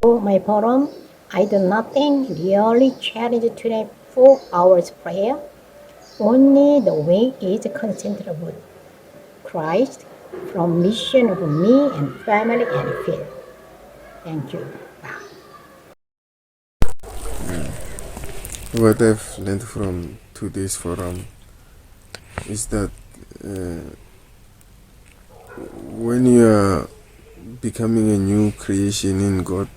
For my problem, I do nothing really challenge 24 hours prayer. Only the way is concentrable. Christ from mission of me and family and faith. Thank you. Bye. What I've learned from today's forum is that uh, when you are becoming a new creation in God,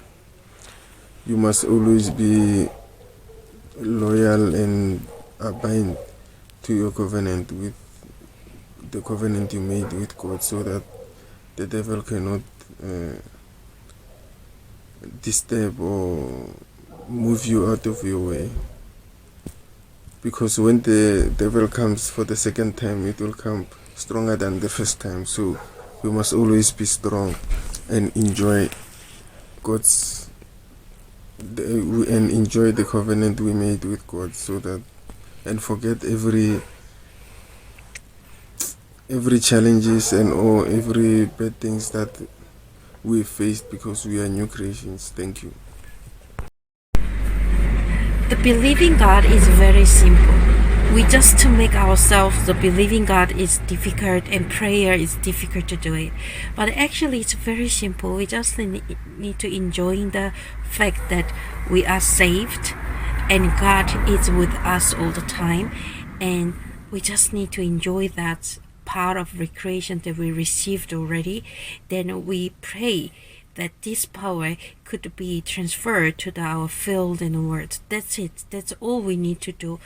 you must always be loyal and abide to your covenant with the covenant you made with God, so that the devil cannot uh, disturb or move you out of your way. Because when the devil comes for the second time, it will come stronger than the first time. So we must always be strong and enjoy God's and enjoy the covenant we made with God, so that and forget every challenges and or every bad things that we faced, because we are new creations. Thank you. The believing God is very simple. We just to make ourselves the believing God is difficult and prayer is difficult to do it. But actually it's very simple. We just need to enjoy the fact that we are saved and God is with us all the time, and we just need to enjoy that part of recreation that we received already. Then we pray that this power could be transferred to our field and words. That's it. That's all we need to do.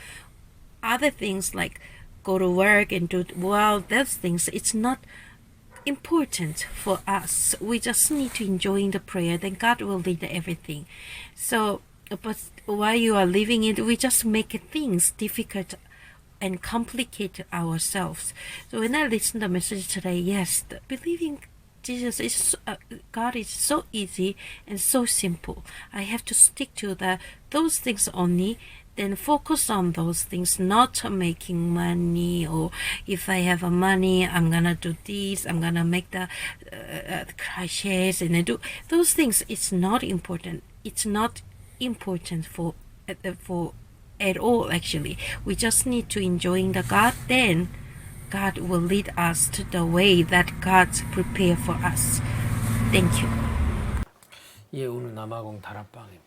Other things like go to work and do well, those things, it's not important for us. We just need to enjoy the prayer, then God will lead everything. So but while you are living it, we just make things difficult and complicate ourselves. So when I listen to the message today, yes, believing Jesus is God is so easy and so simple. I have to stick to those things only. Then focus on those things, not making money, or if I have money, I'm gonna do this. I'm gonna make the crochets and I do those things. It's not important. It's not important for at all. Actually, we just need to enjoy the God. Then God will lead us to the way that God's prepared for us. Thank you. 예, 오늘 남아공 다락방입니다.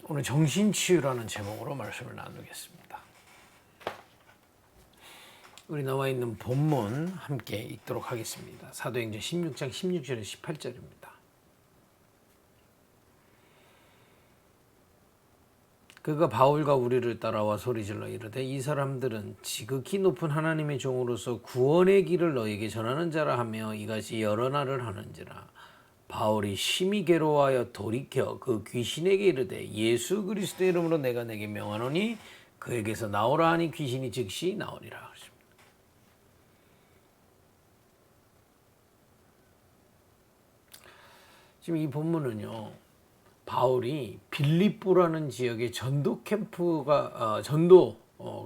오늘 정신치유라는 제목으로 말씀을 나누겠습니다. 우리 나와 있는 본문 함께 읽도록 하겠습니다. 사도행전 16장 16절에 18절입니다. 그가 바울과 우리를 따라와 소리질러 이르되 이 사람들은 지극히 높은 하나님의 종으로서 구원의 길을 너에게 전하는 자라 하며 이같이 여러 날을 하는지라. 바울이 심히 괴로워하여 돌이켜 그 귀신에게 이르되 예수 그리스도의 이름으로 내가 내게 명하노니 그에게서 나오라 하니 귀신이 즉시 나오리라. 지금 이 본문은요, 바울이 빌립보라는 지역의 전도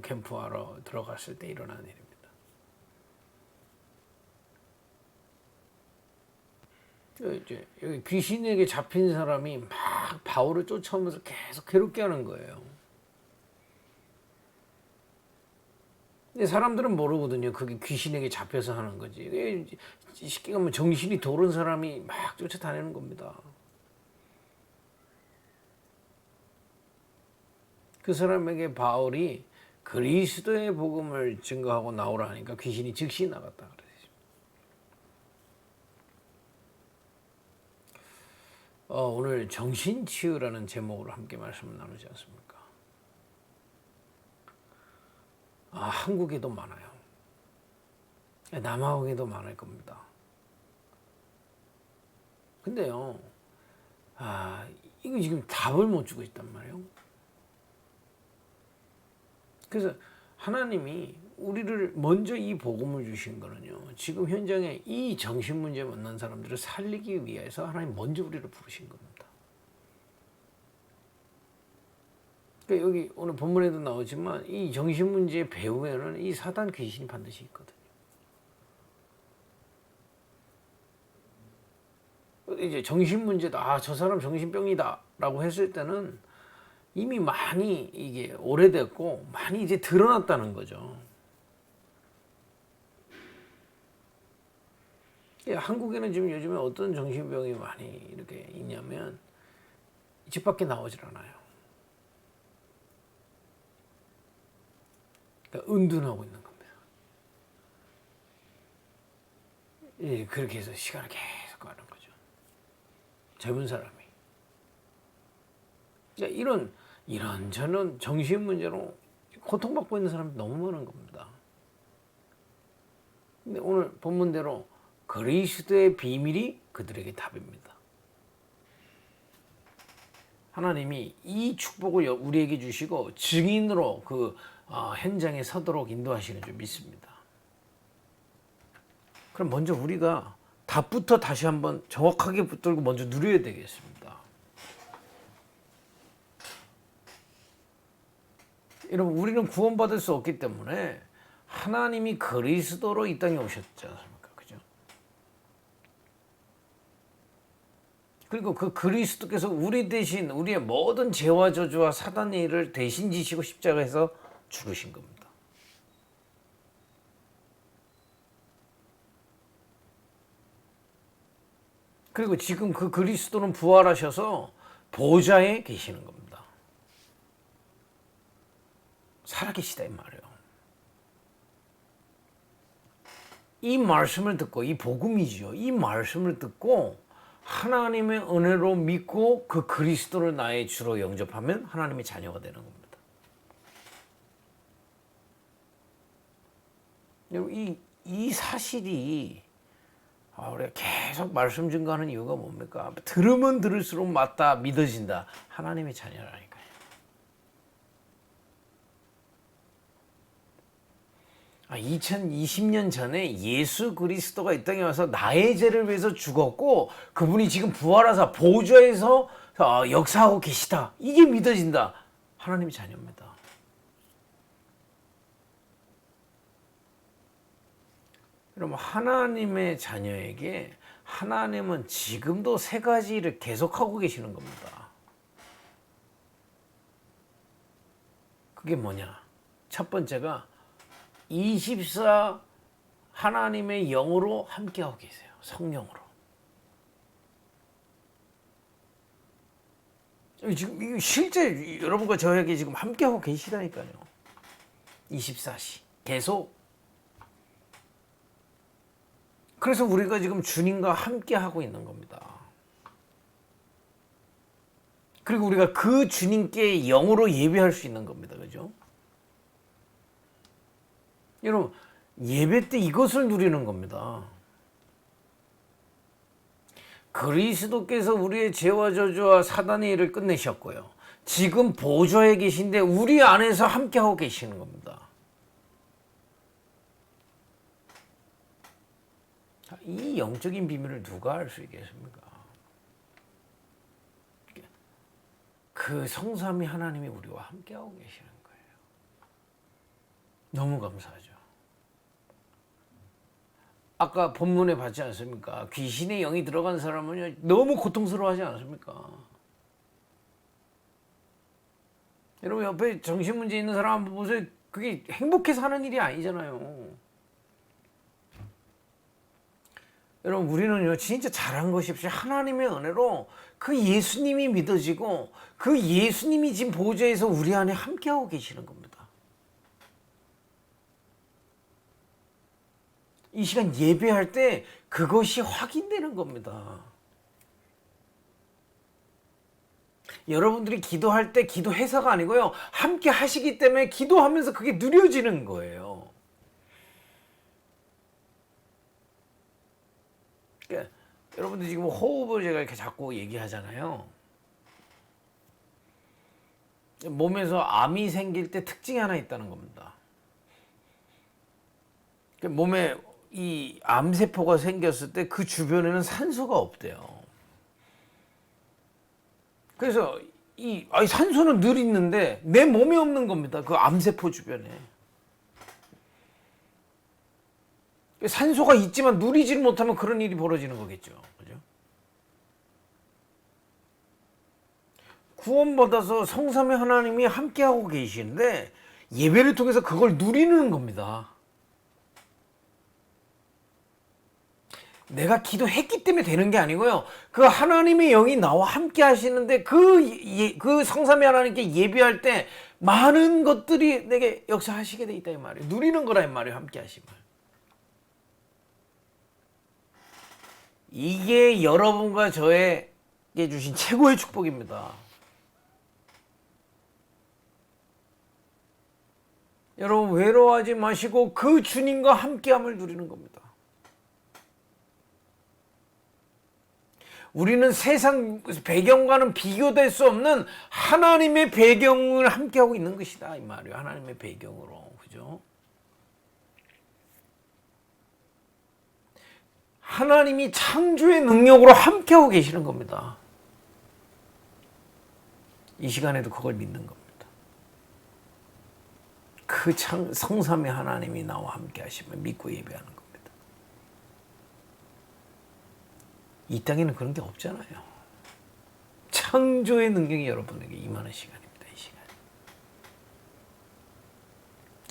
캠프하러 들어갔을 때 일어난 일입니다. 이제 여기 귀신에게 잡힌 사람이 막 바울을 쫓아오면서 계속 괴롭게 하는 거예요. 근데 사람들은 모르거든요. 그게 귀신에게 잡혀서 하는 거지. 쉽게 가면 정신이 도른 사람이 막 쫓아다니는 겁니다. 그 사람에게 바울이 그리스도의 복음을 증거하고 나오라 하니까 귀신이 즉시 나갔다 그러죠. 오늘 정신치유라는 제목으로 함께 말씀을 나누지 않습니까? 한국에도 많아요. 남아공에도 많을 겁니다. 근데요, 이거 지금 답을 못 주고 있단 말이에요. 그래서 하나님이 우리를 먼저 이 복음을 주신 거는요, 지금 현장에 이 정신 문제 만난 사람들을 살리기 위해서 하나님 먼저 우리를 부르신 겁니다. 그러니까 여기 오늘 본문에도 나오지만 이 정신 문제의 배후에는 이 사단 귀신이 반드시 있거든요. 이제 정신 문제다. 아, 저 사람 정신병이다라고 했을 때는 이미 많이 이게 오래됐고 많이 이제 드러났다는 거죠. 예, 한국에는 지금 요즘에 어떤 정신병이 많이 이렇게 있냐면 집 밖에 나오질 않아요. 그러니까 은둔하고 있는 겁니다. 예, 그렇게 해서 시간을 계속 가는 거죠. 젊은 사람이. 그러니까 이런저런 정신 문제로 고통받고 있는 사람이 너무 많은 겁니다. 근데 오늘 본문대로 그리스도의 비밀이 그들에게 답입니다. 하나님이 이 축복을 우리에게 주시고 증인으로 그 현장에 서도록 인도하시는 줄 믿습니다. 그럼 먼저 우리가 답부터 다시 한번 정확하게 붙들고 먼저 누려야 되겠습니다. 여러분, 우리는 구원받을 수 없기 때문에 하나님이 그리스도로 이 땅에 오셨지 않습니까? 그죠? 그리고 그 그리스도께서 우리 대신 우리의 모든 죄와 저주와 사단의 일을 대신 지시고 십자가에서 죽으신 겁니다. 그리고 지금 그 그리스도는 부활하셔서 보좌에 계시는 겁니다. 살아계시다 이 말이에요. 이 말씀을 듣고, 이 복음이지요. 이 말씀을 듣고 하나님의 은혜로 믿고 그 그리스도를 나의 주로 영접하면 하나님의 자녀가 되는 겁니다. 여러분, 이 사실이 우리가 계속 말씀 증거하는 이유가 뭡니까? 들으면 들을수록 맞다, 믿어진다. 하나님의 자녀라니까요. 2020년 전에 예수 그리스도가 이 땅에 와서 나의 죄를 위해서 죽었고 그분이 지금 부활하사 보좌에서 역사하고 계시다. 이게 믿어진다. 하나님의 자녀입니다. 여러분, 하나님의 자녀에게 하나님은 지금도 세 가지 일을 계속하고 계시는 겁니다. 그게 뭐냐? 첫 번째가 24 하나님의 영으로 함께하고 계세요. 성령으로. 지금 실제 여러분과 저에게 지금 함께하고 계시다니까요. 24시 계속. 그래서 우리가 지금 주님과 함께하고 있는 겁니다. 그리고 우리가 그 주님께 영으로 예배할 수 있는 겁니다. 그죠? 여러분, 예배 때 이것을 누리는 겁니다. 그리스도께서 우리의 죄와 저주와 사단의 일을 끝내셨고요. 지금 보좌에 계신데 우리 안에서 함께하고 계시는 겁니다. 이 영적인 비밀을 누가 알 수 있겠습니까? 그 성삼위 하나님이 우리와 함께하고 계시는 거예요. 너무 감사하죠. 아까 본문에 봤지 않습니까? 귀신의 영이 들어간 사람은 너무 고통스러워하지 않습니까? 여러분, 옆에 정신문제 있는 사람 한번 보세요. 그게 행복해서 하는 일이 아니잖아요. 여러분, 우리는요 진짜 잘한 것이 없이 하나님의 은혜로 그 예수님이 믿어지고 그 예수님이 지금 보좌에서 우리 안에 함께하고 계시는 겁니다. 이 시간 예배할 때 그것이 확인되는 겁니다. 여러분들이 기도할 때 기도해서가 아니고요, 함께 하시기 때문에 기도하면서 그게 누려지는 거예요. 그러니까 여러분들 지금 호흡을 제가 이렇게 자꾸 얘기하잖아요. 몸에서 암이 생길 때 특징이 하나 있다는 겁니다. 몸에 이 암세포가 생겼을 때 그 주변에는 산소가 없대요. 그래서 산소는 늘 있는데 내 몸에 없는 겁니다. 그 암세포 주변에. 산소가 있지만 누리지를 못하면 그런 일이 벌어지는 거겠죠. 그죠? 구원받아서 성삼위 하나님이 함께하고 계시는데 예배를 통해서 그걸 누리는 겁니다. 내가 기도했기 때문에 되는 게 아니고요. 그 하나님의 영이 나와 함께 하시는데 그 성삼위 하나님께 예배할 때 많은 것들이 내게 역사하시게 돼 있다 이 말이에요. 누리는 거라 이 말이에요. 함께 하심을. 이게 여러분과 저에게 주신 최고의 축복입니다. 여러분 외로워하지 마시고 그 주님과 함께함을 누리는 겁니다. 우리는 세상 배경과는 비교될 수 없는 하나님의 배경을 함께하고 있는 것이다 이 말이에요. 하나님의 배경으로. 그죠? 하나님이 창조의 능력으로 함께하고 계시는 겁니다. 이 시간에도 그걸 믿는 겁니다. 그 성삼위 하나님이 나와 함께 하시면 믿고 예배하는 겁니다. 이 땅에는 그런 게 없잖아요. 창조의 능력이 여러분에게 임하는 시간입니다. 이 시간.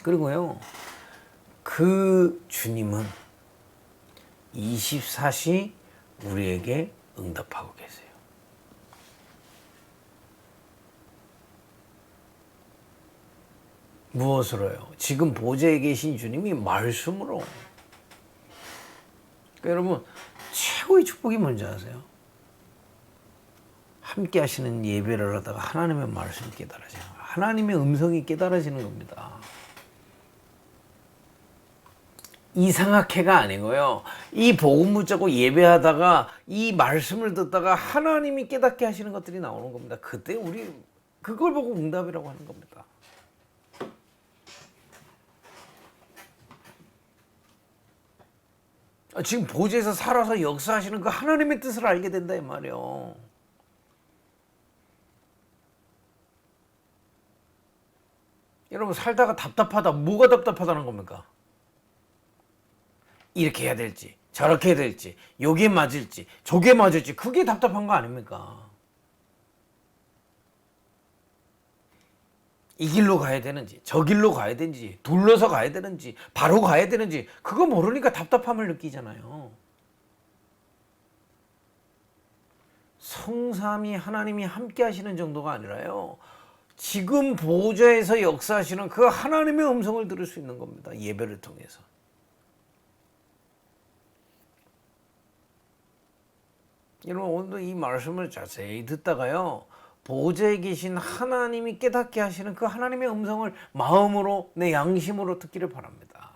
그리고요. 그 주님은 24시 우리에게 응답하고 계세요. 무엇으로요? 지금 보좌에 계신 주님이 말씀으로. 그러니까 여러분 최고의 축복이 뭔지 아세요? 함께 하시는 예배를 하다가 하나님의 말씀이 깨달아져요. 하나님의 음성이 깨달아지는 겁니다. 이상하게가 아니고요. 이 복음 붙잡고 예배하다가 이 말씀을 듣다가 하나님이 깨닫게 하시는 것들이 나오는 겁니다. 그때 우리 그걸 보고 응답이라고 하는 겁니다. 지금 보좌에서 살아서 역사하시는 그 하나님의 뜻을 알게 된다 이 말이에요. 여러분 살다가 답답하다. 뭐가 답답하다는 겁니까? 이렇게 해야 될지 저렇게 해야 될지 요게 맞을지 저게 맞을지 그게 답답한 거 아닙니까? 이 길로 가야 되는지 저 길로 가야 되는지 둘러서 가야 되는지 바로 가야 되는지 그거 모르니까 답답함을 느끼잖아요. 성삼위 하나님이 함께 하시는 정도가 아니라요. 지금 보좌에서 역사하시는 그 하나님의 음성을 들을 수 있는 겁니다. 예배를 통해서. 여러분 오늘도 이 말씀을 자세히 듣다가요. 보좌에 계신 하나님이 깨닫게 하시는 그 하나님의 음성을 마음으로 내 양심으로 듣기를 바랍니다.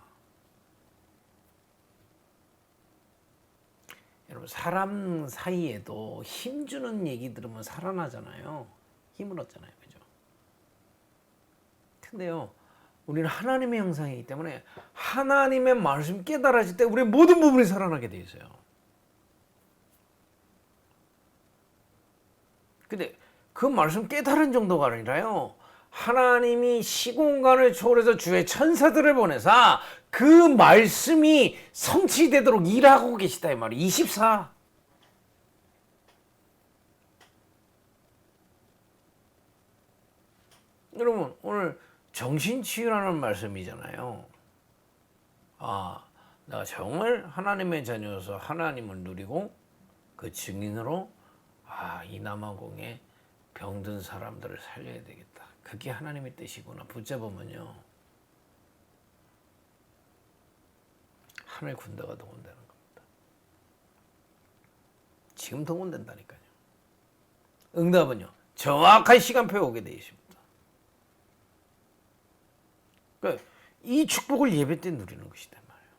여러분 사람 사이에도 힘주는 얘기 들으면 살아나잖아요. 힘을 얻잖아요. 그죠? 근데요. 우리는 하나님의 형상이기 때문에 하나님의 말씀 깨달아질 때 우리의 모든 부분이 살아나게 돼 있어요. 근데 그 말씀 깨달은 정도가 아니라요. 하나님이 시공간을 초월해서 주의 천사들을 보내사 그 말씀이 성취되도록 일하고 계시다 이 말이에요. 24. 여러분 오늘 정신치유라는 말씀이잖아요. 내가 정말 하나님의 자녀여서 하나님을 누리고 그 증인으로 이 남아공에 병든 사람들을 살려야 되겠다. 그게 하나님의 뜻이구나. 붙잡으면요. 하늘 군대가 동원되는 겁니다. 지금 동원된다니까요. 응답은요. 정확한 시간표에 오게 되어 있습니다. 그러니까 이 축복을 예배 때 누리는 것이단 말이에요.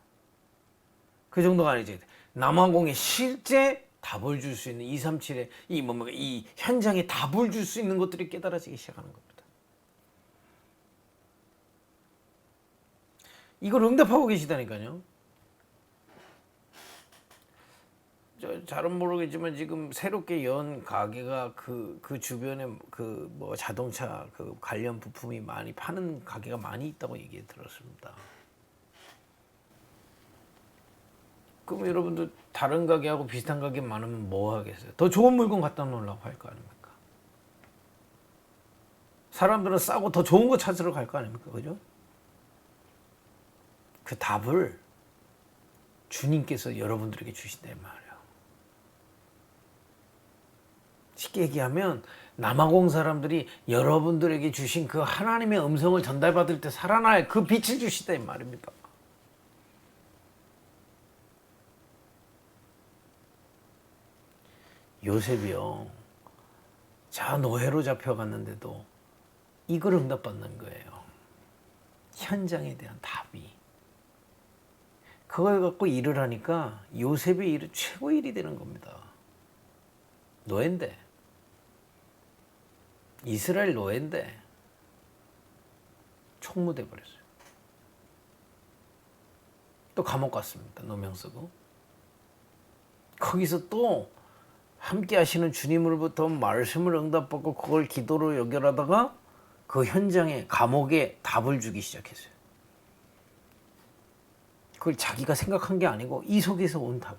그 정도가 아니지. 남아공에 실제 답을 줄 수 있는 237의 이 현장에 답을 줄 수 있는 것들이 깨달아지기 시작하는 겁니다. 이걸 응답하고 계시다니까요. 잘은 모르겠지만 지금 새롭게 연 가게가 그 주변에 자동차 관련 부품이 많이 파는 가게가 많이 있다고 얘기 들었습니다. 그럼 여러분들 다른 가게하고 비슷한 가게 많으면 뭐 하겠어요? 더 좋은 물건 갖다 놓으려고 할 거 아닙니까? 사람들은 싸고 더 좋은 거 찾으러 갈 거 아닙니까? 그죠? 그 답을 주님께서 여러분들에게 주신단 말이에요. 쉽게 얘기하면 남아공 사람들이 여러분들에게 주신 그 하나님의 음성을 전달받을 때 살아날 그 빛을 주시다 이 말입니다. 요셉이요, 자 노예로 잡혀갔는데도 이걸 응답받는 거예요. 현장에 대한 답이. 그걸 갖고 일을 하니까 요셉의 일은 최고 일이 되는 겁니다. 노예인데, 이스라엘 노예인데 총무돼 버렸어요. 또 감옥 갔습니다. 노명 쓰고. 거기서 또 함께 하시는 주님으로부터 말씀을 응답받고 그걸 기도로 연결하다가 그 현장에, 감옥에 답을 주기 시작했어요. 그걸 자기가 생각한 게 아니고 이 속에서 온 답을.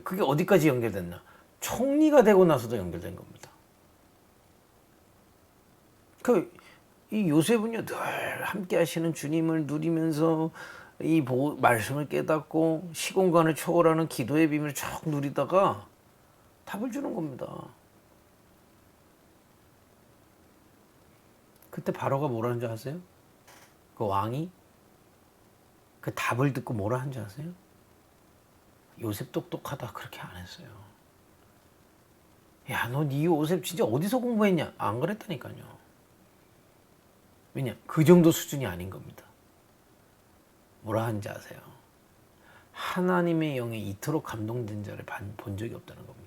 그게 어디까지 연결됐나? 총리가 되고 나서도 연결된 겁니다. 이 요셉은요, 늘 함께 하시는 주님을 누리면서 이 말씀을 깨닫고 시공간을 초월하는 기도의 비밀을 쭉 누리다가 답을 주는 겁니다. 그때 바로가 뭐라는 줄 아세요? 그 왕이 그 답을 듣고 뭐라 하는 줄 아세요? 요셉 똑똑하다 그렇게 안 했어요. 야, 너 네 요셉 진짜 어디서 공부했냐? 안 그랬다니까요. 왜냐? 그 정도 수준이 아닌 겁니다. 뭐라 하는지 아세요? 하나님의 영에 이토록 감동된 자를 본 적이 없다는 겁니다.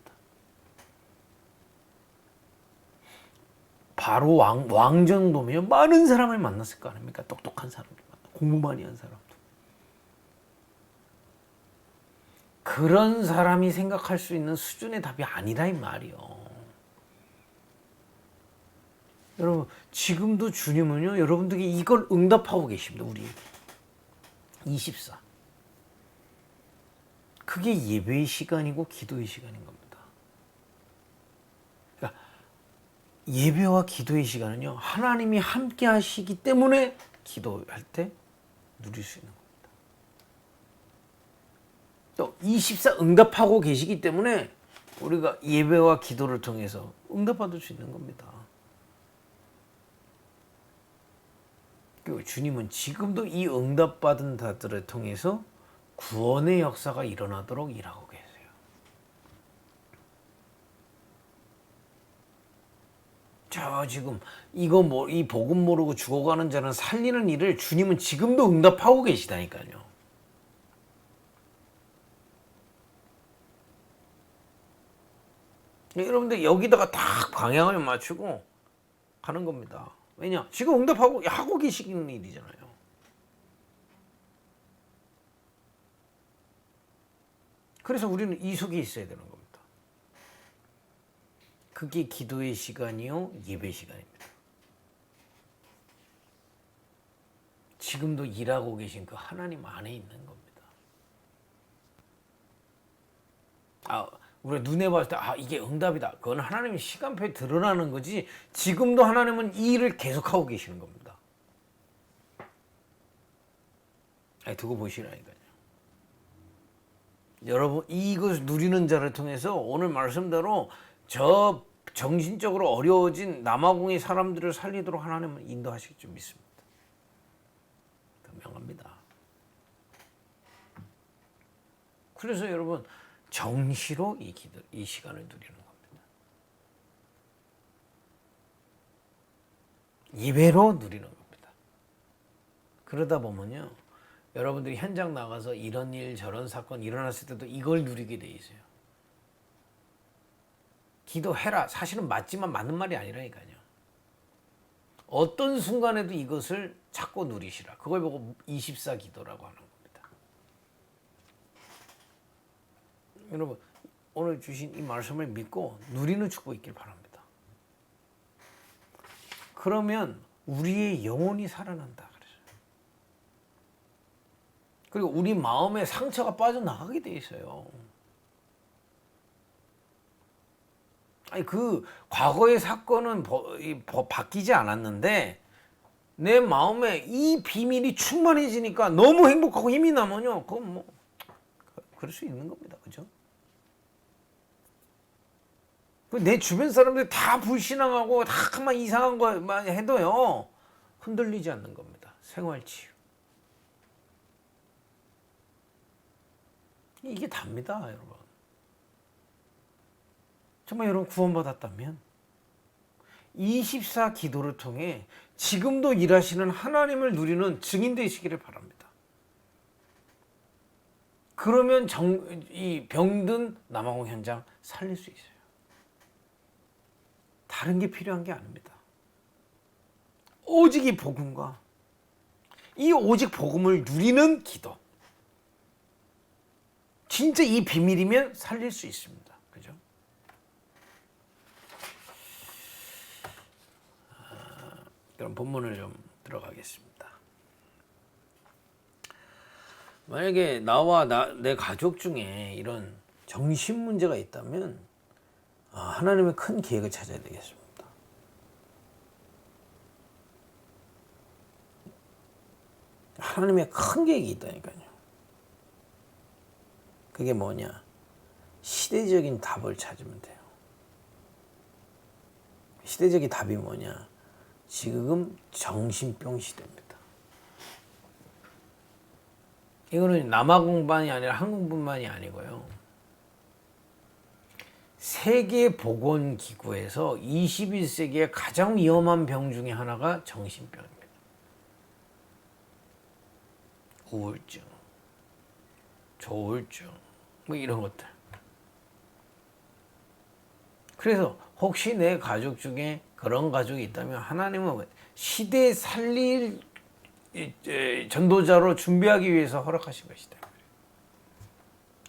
바로 왕 정도면 많은 사람을 만났을 거 아닙니까? 똑똑한 사람들, 공부 많이 한 사람들. 그런 사람이 생각할 수 있는 수준의 답이 아니라 이 말이요. 여러분, 지금도 주님은요, 여러분들에게 이걸 응답하고 계십니다. 우리 24. 그게 예배의 시간이고 기도의 시간인 겁니다. 그러니까 예배와 기도의 시간은요, 하나님이 함께 하시기 때문에 기도할 때 누릴 수 있는 겁니다. 또 24 응답하고 계시기 때문에 우리가 예배와 기도를 통해서 응답받을 수 있는 겁니다. 그리고 주님은 지금도 이 응답받은 자들을 통해서 구원의 역사가 일어나도록 일하고 계세요. 저 지금 이 복음 모르고 죽어가는 자는 살리는 일을 주님은 지금도 응답하고 계시다니까요. 여러분들 여기다가 딱 방향을 맞추고 가는 겁니다. 왜냐? 지금 하고 계시는 일이잖아요. 그래서 우리는 이 속에 있어야 되는 겁니다. 그게 기도의 시간이요, 예배 시간입니다. 지금도 일하고 계신 그 하나님 안에 있는 겁니다. 우리가 눈에 봤을 때 이게 응답이다. 그건 하나님의 시간표에 드러나는 거지, 지금도 하나님은 이 일을 계속하고 계시는 겁니다. 두고 보시라니까요. 여러분, 이것을 누리는 자를 통해서 오늘 말씀대로 저 정신적으로 어려워진 남아공의 사람들을 살리도록 하나님은 인도하실 줄 믿습니다. 분명합니다. 그래서 여러분, 정시로 이 시간을 누리는 겁니다. 예배로 누리는 겁니다. 그러다 보면요, 여러분들이 현장 나가서 이런 일 저런 사건 일어났을 때도 이걸 누리게 돼 있어요. 기도해라. 사실은 맞지만 맞는 말이 아니라니까요. 어떤 순간에도 이것을 찾고 누리시라. 그걸 보고 24 기도라고 하는 겁니다. 여러분, 오늘 주신 이 말씀을 믿고 누리는 축복 있길 바랍니다. 그러면 우리의 영혼이 살아난다 그랬어요. 그리고 우리 마음에 상처가 빠져나가게 돼 있어요. 아니 그 과거의 사건은 바뀌지 않았는데 내 마음에 이 비밀이 충만해지니까 너무 행복하고 힘이 나면요, 그건 뭐 그럴 수 있는 겁니다, 그죠? 내 주변 사람들이 다 불신앙하고 다만 이상한 거만 해도요 흔들리지 않는 겁니다. 생활치유. 이게 답니다, 여러분. 정말 여러분 구원받았다면 24 기도를 통해 지금도 일하시는 하나님을 누리는 증인 되시기를 바랍니다. 그러면 이 병든 남아공 현장 살릴 수 있어요. 다른 게 필요한 게 아닙니다. 오직 이 복음과 이 오직 복음을 누리는 기도. 진짜 이 비밀이면 살릴 수 있습니다. 그죠? 그럼 본문을 좀 들어가겠습니다. 만약에 나와 내 가족 중에 이런 정신 문제가 있다면 하나님의 큰 계획을 찾아야 되겠습니다. 하나님의 큰 계획이 있다니까요. 그게 뭐냐? 시대적인 답을 찾으면 돼요. 시대적인 답이 뭐냐? 지금 정신병 시대입니다. 이거는 남아공만이 아니라 한국뿐만이 아니고요. 세계보건기구에서 21세기의 가장 위험한 병 중에 하나가 정신병입니다. 우울증, 조울증, 뭐 이런 것들. 그래서 혹시 내 가족 중에 그런 가족이 있다면 하나님은 시대에 살릴 전도자로 준비하기 위해서 허락하신 것이다.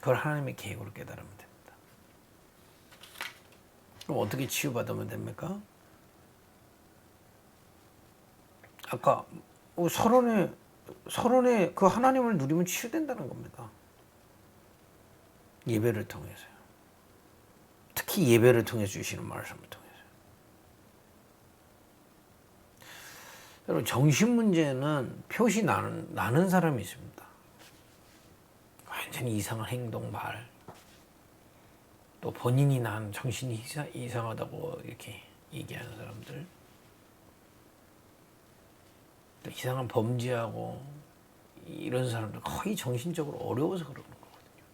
그걸 하나님의 계획으로 깨달으면 됩니다. 그럼 어떻게 치유받으면 됩니까? 아까 서론에 그 하나님을 누리면 치유된다는 겁니다. 예배를 통해서요. 특히 예배를 통해 주시는 말씀을 통해서. 여러분 정신 문제는 표시 나는 사람이 있습니다. 완전히 이상한 행동, 말, 또 본인이 난 정신이 이상하다고 이렇게 얘기하는 사람들, 또 이상한 범죄하고 이런 사람들 거의 정신적으로 어려워서 그러는 거거든요.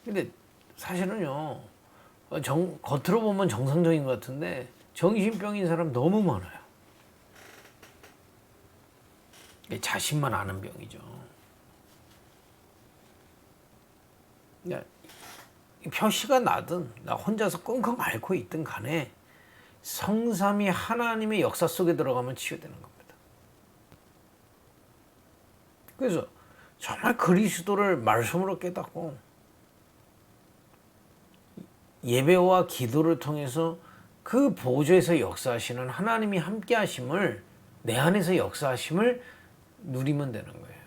근데 사실은요, 겉으로 보면 정상적인 것 같은데 정신병인 사람 너무 많아요. 자신만 아는 병이죠. 표시가 나든 나 혼자서 끙끙 앓고 있든 간에 성삼위 하나님의 역사 속에 들어가면 치유되는 겁니다. 그래서 정말 그리스도를 말씀으로 깨닫고 예배와 기도를 통해서 그 보좌에서 역사하시는 하나님이 함께 하심을, 내 안에서 역사하심을 누리면 되는 거예요.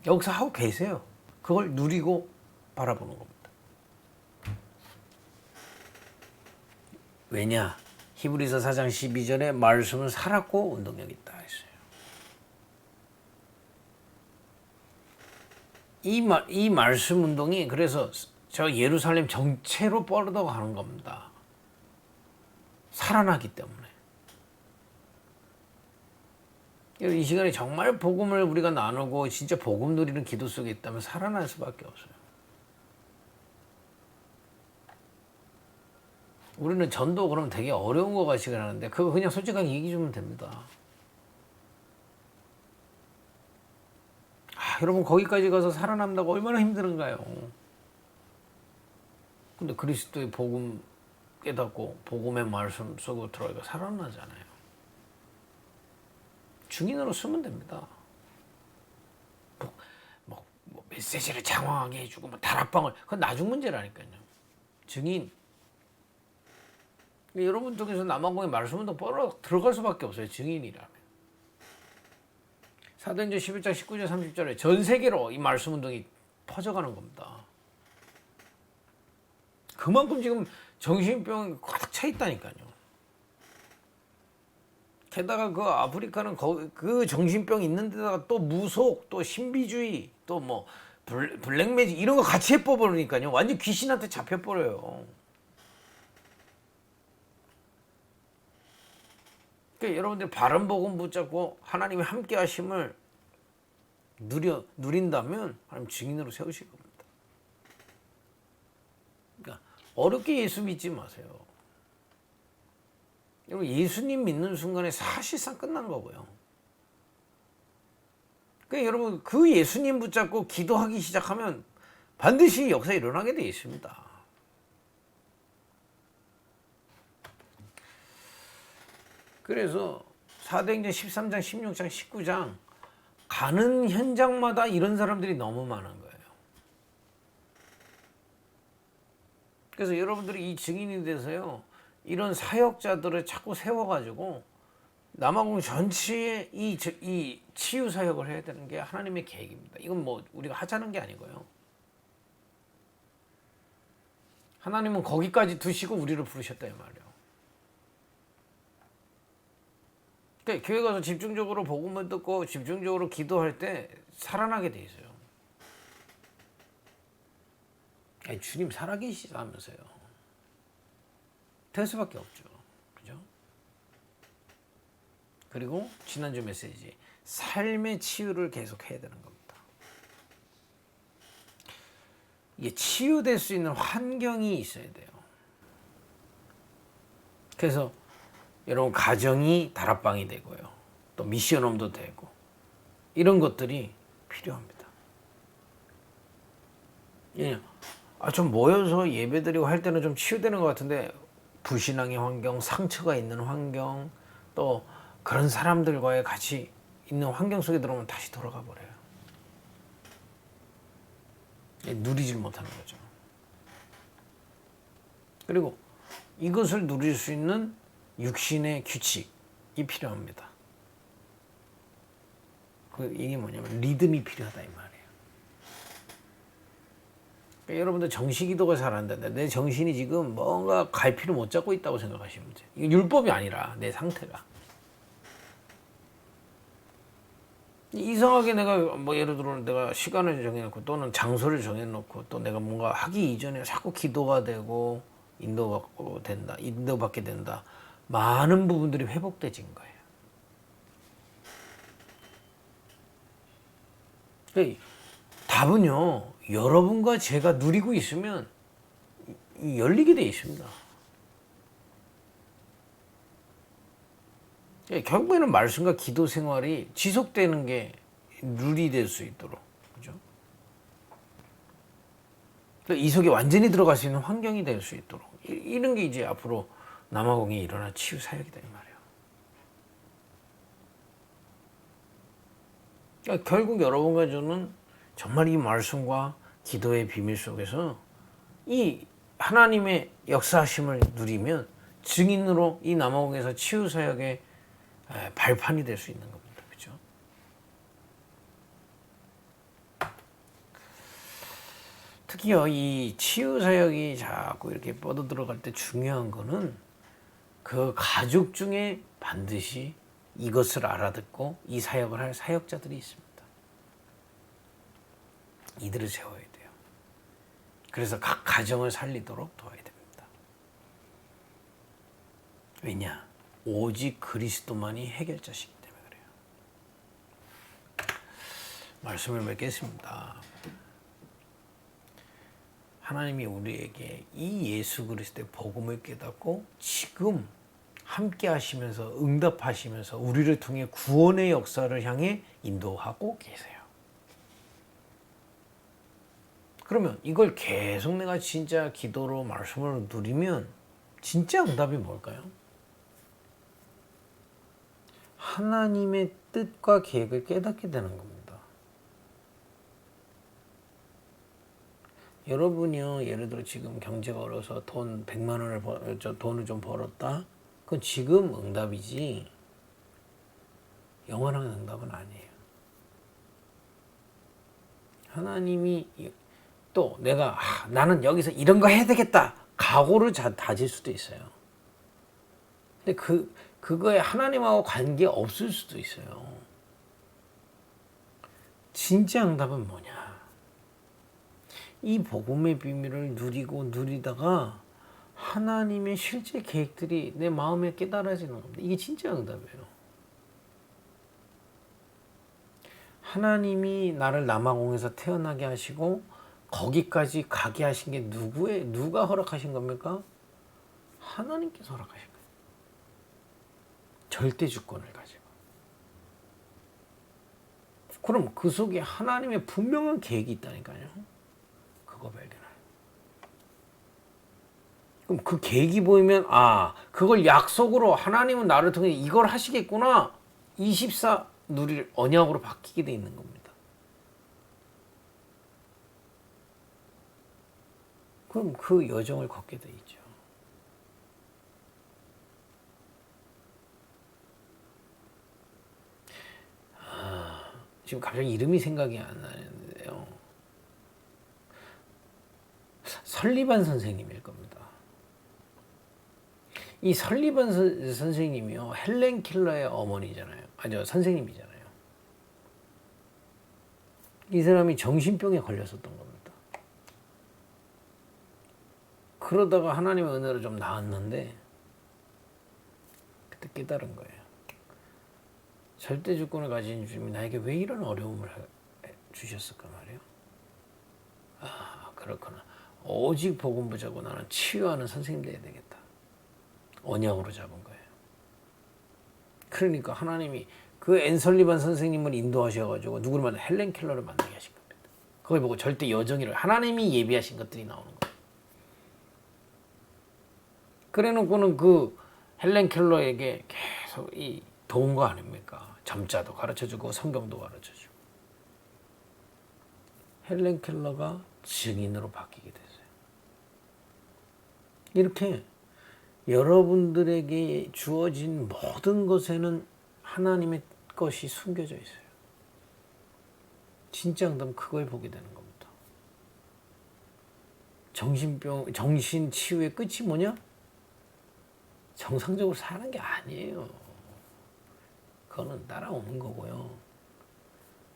역사하고 계세요. 그걸 누리고 바라보는 겁니다. 왜냐? 히브리서 4장 12절에 말씀은 살았고 운동력이 있다 했어요. 이 말씀 운동이 그래서 저 예루살렘 전체로 뻗어가는 겁니다. 살아나기 때문에. 이 시간에 정말 복음을 우리가 나누고 진짜 복음 누리는 기도 속에 있다면 살아날 수밖에 없어요. 우리는 전도 그러면 되게 어려운 거 같이 하는데 그거 그냥 솔직하게 얘기 주면 됩니다. 여러분 거기까지 가서 살아남다고 얼마나 힘든가요? 근데 그리스도의 복음 깨닫고 복음의 말씀 속으로 들어가니까 살아나잖아요. 증인으로 쓰면 됩니다. 뭐 메시지를 장황하게 해주고 다락방을, 그건 나중 문제라니까요. 증인. 여러분 쪽에서 남아공의 말씀은 뻗어 들어갈 수밖에 없어요. 증인이라면. 사도행전 11장 19절 30절에 전 세계로 이 말씀 운동이 퍼져가는 겁니다. 그만큼 지금 정신병이 가득 차 있다니까요. 게다가 그 아프리카는 그 정신병 있는 데다가 또 무속, 또 신비주의, 또 뭐 블랙매직 이런 거 같이 해버리니까요. 완전 귀신한테 잡혀버려요. 그러니까 여러분들 바른 복음 붙잡고 하나님의 함께 하심을 누린다면 하나님 증인으로 세우실 겁니다. 그러니까 어렵게 예수 믿지 마세요. 여러분 예수님 믿는 순간에 사실상 끝난 거고요. 그러니까 여러분 그 예수님 붙잡고 기도하기 시작하면 반드시 역사 일어나게 돼 있습니다. 그래서 사도행전 13장, 16장, 19장 가는 현장마다 이런 사람들이 너무 많은 거예요. 그래서 여러분들이 이 증인이 돼서요. 이런 사역자들을 자꾸 세워가지고 남아공 전체에 이 치유 사역을 해야 되는 게 하나님의 계획입니다. 이건 뭐 우리가 하자는 게 아니고요. 하나님은 거기까지 두시고 우리를 부르셨다 이 말이에요. 그러니까 교회 가서 집중적으로 복음을 듣고 집중적으로 기도할 때 살아나게 돼 있어요. 아니, 주님 살아계시다면서요. 될 수밖에 없죠. 그죠? 그리고 지난주 메시지 삶의 치유를 계속 해야 되는 겁니다. 이게 치유될 수 있는 환경이 있어야 돼요. 그래서 여러분 가정이 다락방이 되고요. 또 미션홈도 되고 이런 것들이 필요합니다. 예. 좀 모여서 예배드리고 할 때는 좀 치유되는 것 같은데 불신앙의 환경, 상처가 있는 환경, 또 그런 사람들과의 같이 있는 환경 속에 들어오면 다시 돌아가 버려요. 누리질 못하는 거죠. 그리고 이것을 누릴 수 있는 육신의 규칙이 필요합니다. 이게 뭐냐면 리듬이 필요하다 이 말이에요. 그러니까 여러분들 정시기도가 잘 안 된다. 내 정신이 지금 뭔가 갈피를 못 잡고 있다고 생각하시면 돼요. 이게 율법이 아니라 내 상태가. 이상하게 내가 뭐 예를 들어 내가 시간을 정해놓고 또는 장소를 정해놓고 또 내가 뭔가 하기 이전에 자꾸 기도가 되고 인도받게 된다. 많은 부분들이 회복되진 거예요. 그러니까 답은요. 여러분과 제가 누리고 있으면 열리게 돼 있습니다. 결국에는 말씀과 기도 생활이 지속되는 게 룰이 될 수 있도록, 그죠? 이 속에 완전히 들어갈 수 있는 환경이 될 수 있도록 이런 게 이제 앞으로 남아공에 일어날 치유 사역이다 이 말이에요. 그러니까 결국 여러분과 저는 정말 이 말씀과 기도의 비밀 속에서 이 하나님의 역사하심을 누리면 증인으로 이 남아공에서 치유 사역의 발판이 될 수 있는 겁니다. 그렇죠? 특히요 이 치유 사역이 자꾸 이렇게 뻗어 들어갈 때 중요한 거는 그 가족 중에 반드시 이것을 알아듣고 이 사역을 할 사역자들이 있습니다. 이들을 세워야 돼요. 그래서 각 가정을 살리도록 도와야 됩니다. 왜냐? 오직 그리스도만이 해결자시기 때문에 그래요. 말씀을 맺겠습니다. 하나님이 우리에게 이 예수 그리스도의 복음을 깨닫고 지금 함께 하시면서 응답하시면서 우리를 통해 구원의 역사를 향해 인도하고 계세요. 그러면 이걸 계속 내가 진짜 기도로 말씀을 누리면 진짜 응답이 뭘까요? 하나님의 뜻과 계획을 깨닫게 되는 겁니다. 여러분이요, 예를 들어 지금 경제가 어려워서 돈 100만 원을 돈을 좀 벌었다. 그건 지금 응답이지 영원한 응답은 아니에요. 하나님이 또 내가 나는 여기서 이런 거 해야 되겠다. 각오를 다질 수도 있어요. 근데 그거에 하나님하고 관계 없을 수도 있어요. 진짜 응답은 뭐냐? 이 복음의 비밀을 누리다가 하나님의 실제 계획들이 내 마음에 깨달아지는 겁니다. 이게 진짜 응답이에요. 하나님이 나를 남아공에서 태어나게 하시고 거기까지 가게 하신 게 누가 허락하신 겁니까? 하나님께서 허락하신 거예요. 절대 주권을 가지고. 그럼 그 속에 하나님의 분명한 계획이 있다니까요. 그거 발견해요. 그럼 그 계획이 보이면 그걸 약속으로 하나님은 나를 통해 이걸 하시겠구나. 24 누릴 언약으로 바뀌게 돼 있는 겁니다. 그럼 그 여정을 걷게 돼 있죠. 지금 갑자기 이름이 생각이 안 나는데요. 설리반 선생님일 겁니다. 이 설리반 선생님이요, 헬렌 켈러의 어머니잖아요. 아니요, 선생님이잖아요. 이 사람이 정신병에 걸렸었던 겁니다. 그러다가 하나님의 은혜로 좀 나았는데 그때 깨달은 거예요. 절대 주권을 가진 주님이 나에게 왜 이런 어려움을 주셨을까 말이에요. 그렇구나. 오직 복음 붙잡고 나는 치유하는 선생님 돼야 되겠다. 언약으로 잡은 거예요. 그러니까 하나님이 그 앤설리반 선생님을 인도하셔가지고 누구를 만나 헬렌 켈러를 만나게 하신 겁니다. 그걸 보고 절대 여정이라고 하나님이 예비하신 것들이 나오는 거예요. 그래놓고는 그 헬렌 켈러에게 계속 도운 거 아닙니까? 점자도 가르쳐주고 성경도 가르쳐주고. 헬렌 켈러가 증인으로 바뀌게 됐어요. 이렇게 여러분들에게 주어진 모든 것에는 하나님의 것이 숨겨져 있어요. 진짜 응답은 그걸 보게 되는 겁니다. 정신 치유의 끝이 뭐냐? 정상적으로 사는 게 아니에요. 그거는 따라오는 거고요.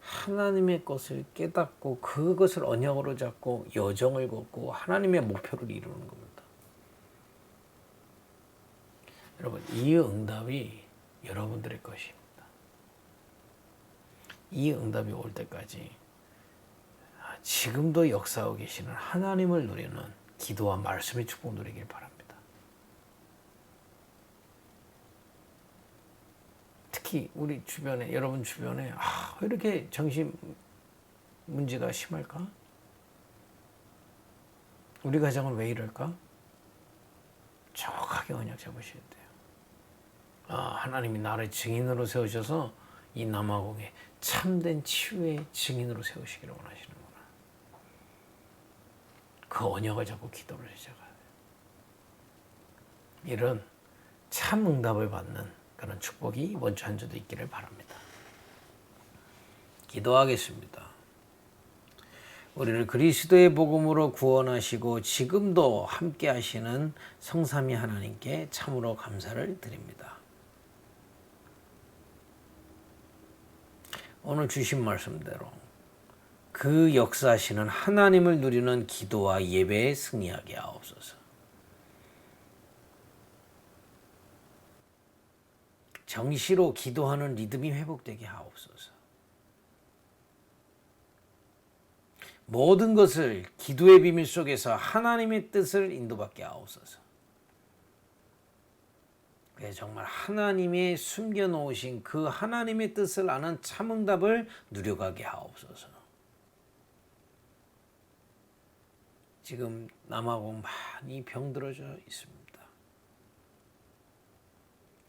하나님의 것을 깨닫고 그것을 언약으로 잡고 여정을 걷고 하나님의 목표를 이루는 겁니다. 여러분, 이 응답이 여러분들의 것입니다. 이 응답이 올 때까지 지금도 역사하고 계시는 하나님을 누리는 기도와 말씀의 축복 누리길 바랍니다. 특히 우리 주변에, 여러분 주변에 왜 이렇게 정신 문제가 심할까? 우리 가정은 왜 이럴까? 정확하게 언약 잡으셔야 돼요. 하나님이 나를 증인으로 세우셔서 이 남아공에 참된 치유의 증인으로 세우시기를 원하시는구나. 그 언약을 잡고 기도를 시작해야 돼요. 이런 참 응답을 받는 그런 축복이 이번 주 한 주도 있기를 바랍니다. 기도하겠습니다. 우리를 그리스도의 복음으로 구원하시고 지금도 함께 하시는 성삼위 하나님께 참으로 감사를 드립니다. 오늘 주신 말씀대로 그 역사하시는 하나님을 누리는 기도와 예배에 승리하게 하옵소서. 정시로 기도하는 리듬이 회복되게 하옵소서. 모든 것을 기도의 비밀 속에서 하나님의 뜻을 인도받게 하옵소서. 그래서 정말 하나님의 숨겨놓으신 그 하나님의 뜻을 아는 참응답을 누려가게 하옵소서. 지금 남아공 많이 병들어져 있습니다.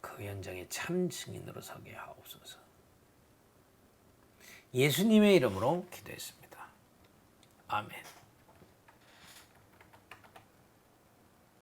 그 현장에 참 증인으로 서게 하옵소서. 예수님의 이름으로 기도했습니다. 아멘.